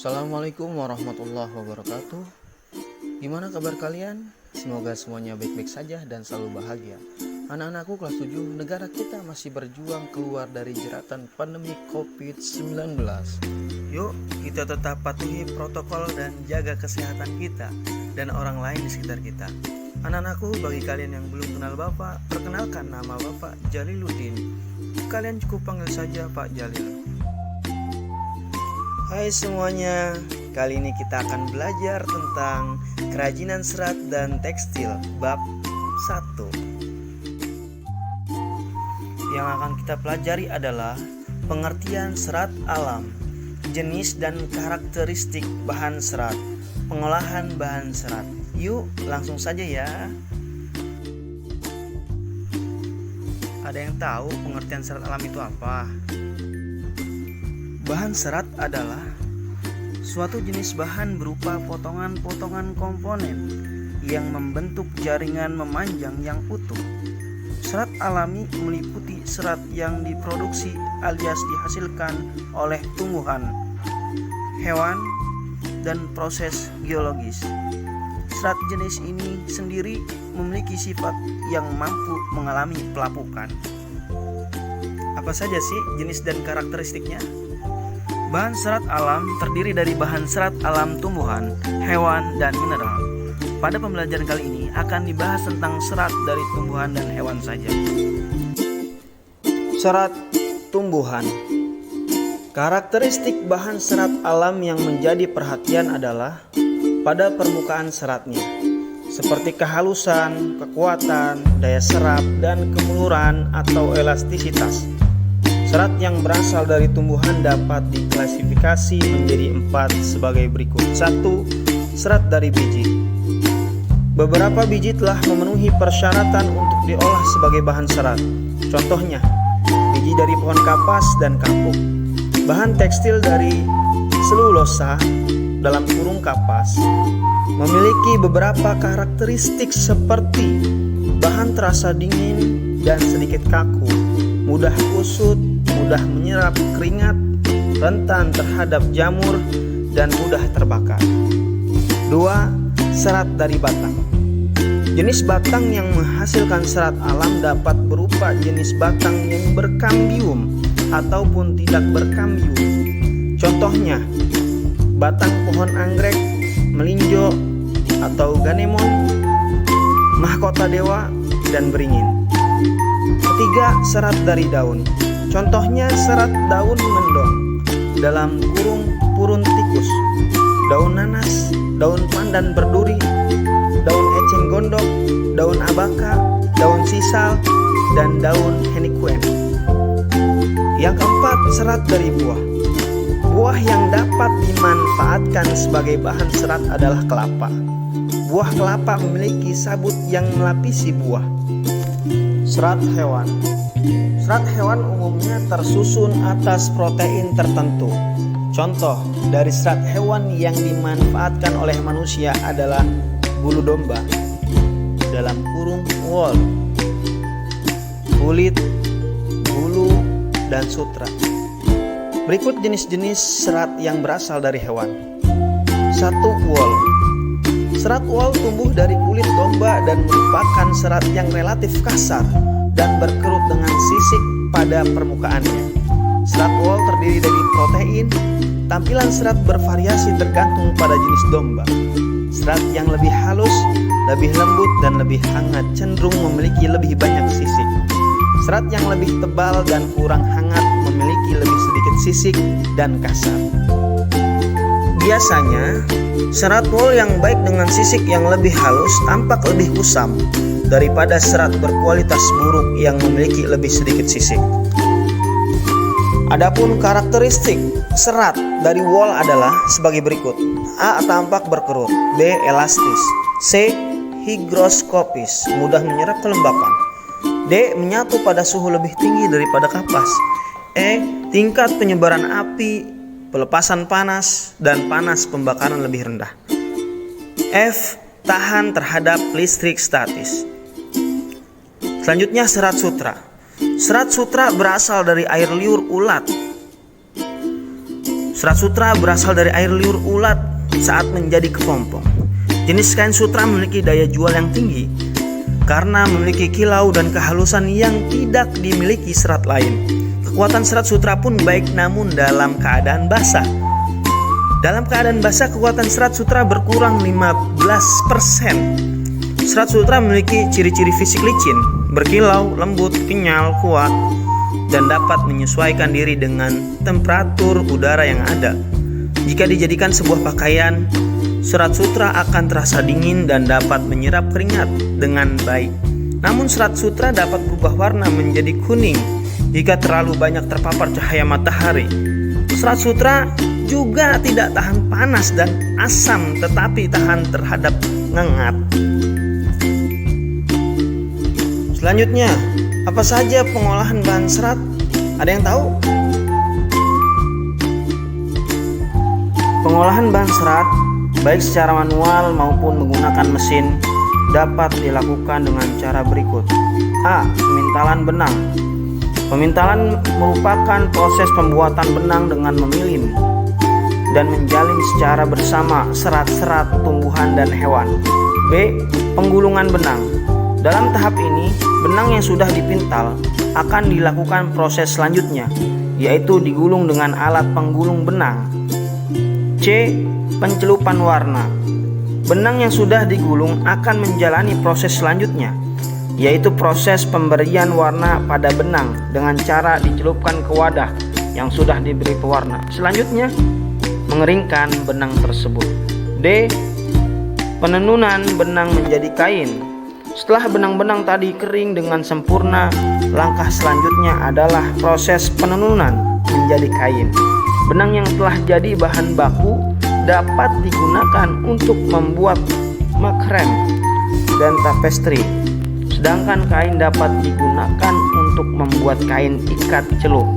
Assalamualaikum warahmatullahi wabarakatuh. Gimana kabar kalian? Semoga semuanya baik-baik saja dan selalu bahagia. Anak-anakku kelas 7, negara kita masih berjuang keluar dari jeratan pandemi COVID-19. Yuk kita tetap patuhi protokol dan jaga kesehatan kita dan orang lain di sekitar kita. Anak-anakku, bagi kalian yang belum kenal Bapak, perkenalkan nama Bapak Jaliluddin. Kalian cukup panggil saja Pak Jalil. Hai semuanya, kali ini kita akan belajar tentang kerajinan serat dan tekstil bab 1. Yang akan kita pelajari adalah pengertian serat alam, jenis dan karakteristik bahan serat, pengolahan bahan serat. Yuk langsung saja ya. Ada yang tahu pengertian serat alam itu apa? Bahan serat adalah suatu jenis bahan berupa potongan-potongan komponen yang membentuk jaringan memanjang yang utuh. Serat alami meliputi serat yang diproduksi alias dihasilkan oleh tumbuhan, hewan, dan proses geologis. Serat jenis ini sendiri memiliki sifat yang mampu mengalami pelapukan. Apa saja sih jenis dan karakteristiknya? Bahan serat alam terdiri dari bahan serat alam tumbuhan, hewan, dan mineral. Pada pembelajaran kali ini akan dibahas tentang serat dari tumbuhan dan hewan saja. Serat tumbuhan. Karakteristik bahan serat alam yang menjadi perhatian adalah pada permukaan seratnya, seperti kehalusan, kekuatan, daya serap, dan kemuluran atau elastisitas. Serat yang berasal dari tumbuhan dapat diklasifikasi menjadi 4 sebagai berikut. 1. Serat dari biji. Beberapa biji telah memenuhi persyaratan untuk diolah sebagai bahan serat. Contohnya, biji dari pohon kapas dan kapuk. Bahan tekstil dari selulosa dalam kurung kapas memiliki beberapa karakteristik seperti bahan terasa dingin dan sedikit kaku, mudah kusut, mudah menyerap keringat, rentan terhadap jamur, dan mudah terbakar. 2. Serat dari batang. Jenis batang yang menghasilkan serat alam dapat berupa jenis batang yang berkambium ataupun tidak berkambium. Contohnya, batang pohon anggrek, melinjo atau ganemon, mahkota dewa, dan beringin. 3. Serat dari daun. Contohnya serat daun mendong dalam kurung purun tikus, daun nanas, daun pandan berduri, daun eceng gondok, daun abaka, daun sisal, dan daun henikuen. Yang keempat, serat dari buah. Buah yang dapat dimanfaatkan sebagai bahan serat adalah kelapa. Buah kelapa memiliki sabut yang melapisi buah. Serat hewan. Serat hewan umumnya tersusun atas protein tertentu. Contoh dari serat hewan yang dimanfaatkan oleh manusia adalah bulu domba dalam kurung wool, kulit, bulu, dan sutra. Berikut jenis-jenis serat yang berasal dari hewan. 1. Wool. Serat wool tumbuh dari kulit domba dan merupakan serat yang relatif kasar dan berkerut dengan sisik pada permukaannya. Serat wool terdiri dari protein. Tampilan serat bervariasi tergantung pada jenis domba. Serat yang lebih halus, lebih lembut, dan lebih hangat cenderung memiliki lebih banyak sisik. Serat yang lebih tebal dan kurang hangat memiliki lebih sedikit sisik dan kasar. Biasanya, serat wool yang baik dengan sisik yang lebih halus tampak lebih kusam daripada serat berkualitas buruk yang memiliki lebih sedikit sisik. Adapun karakteristik serat dari wool adalah sebagai berikut. A. Tampak berkerut. B. Elastis. C. Higroskopis, mudah menyerap kelembapan. D. Menyatu pada suhu lebih tinggi daripada kapas. E. Tingkat penyebaran api, pelepasan panas, dan panas pembakaran lebih rendah. F. Tahan terhadap listrik statis. Selanjutnya serat sutra. Serat sutra berasal dari air liur ulat. Serat sutra berasal dari air liur ulat saat menjadi kepompong. Jenis kain sutra memiliki daya jual yang tinggi karena memiliki kilau dan kehalusan yang tidak dimiliki serat lain. Kekuatan serat sutra pun baik namun dalam keadaan basah. Dalam keadaan basah, kekuatan serat sutra berkurang 15%. Serat sutra memiliki ciri-ciri fisik licin, berkilau, lembut, kenyal, kuat, dan dapat menyesuaikan diri dengan temperatur udara yang ada. Jika dijadikan sebuah pakaian, serat sutra akan terasa dingin dan dapat menyerap keringat dengan baik. Namun serat sutra dapat berubah warna menjadi kuning jika terlalu banyak terpapar cahaya matahari. Serat sutra juga tidak tahan panas dan asam, tetapi tahan terhadap ngengat. Selanjutnya, apa saja pengolahan bahan serat? Ada yang tahu? Pengolahan bahan serat, baik secara manual maupun menggunakan mesin, dapat dilakukan dengan cara berikut. A. Pemintalan benang. Pemintalan merupakan proses pembuatan benang dengan memilim dan menjalin secara bersama serat-serat tumbuhan dan hewan. B. Penggulungan benang. Dalam tahap ini, benang yang sudah dipintal akan dilakukan proses selanjutnya, yaitu digulung dengan alat penggulung benang. C. Pencelupan warna. Benang yang sudah digulung akan menjalani proses selanjutnya, yaitu proses pemberian warna pada benang dengan cara dicelupkan ke wadah yang sudah diberi pewarna. Selanjutnya, mengeringkan benang tersebut. D. Penenunan benang menjadi kain. Setelah benang-benang tadi kering dengan sempurna, langkah selanjutnya adalah proses penenunan menjadi kain. Benang yang telah jadi bahan baku dapat digunakan untuk membuat makrem dan tapestri, sedangkan kain dapat digunakan untuk membuat kain ikat celup.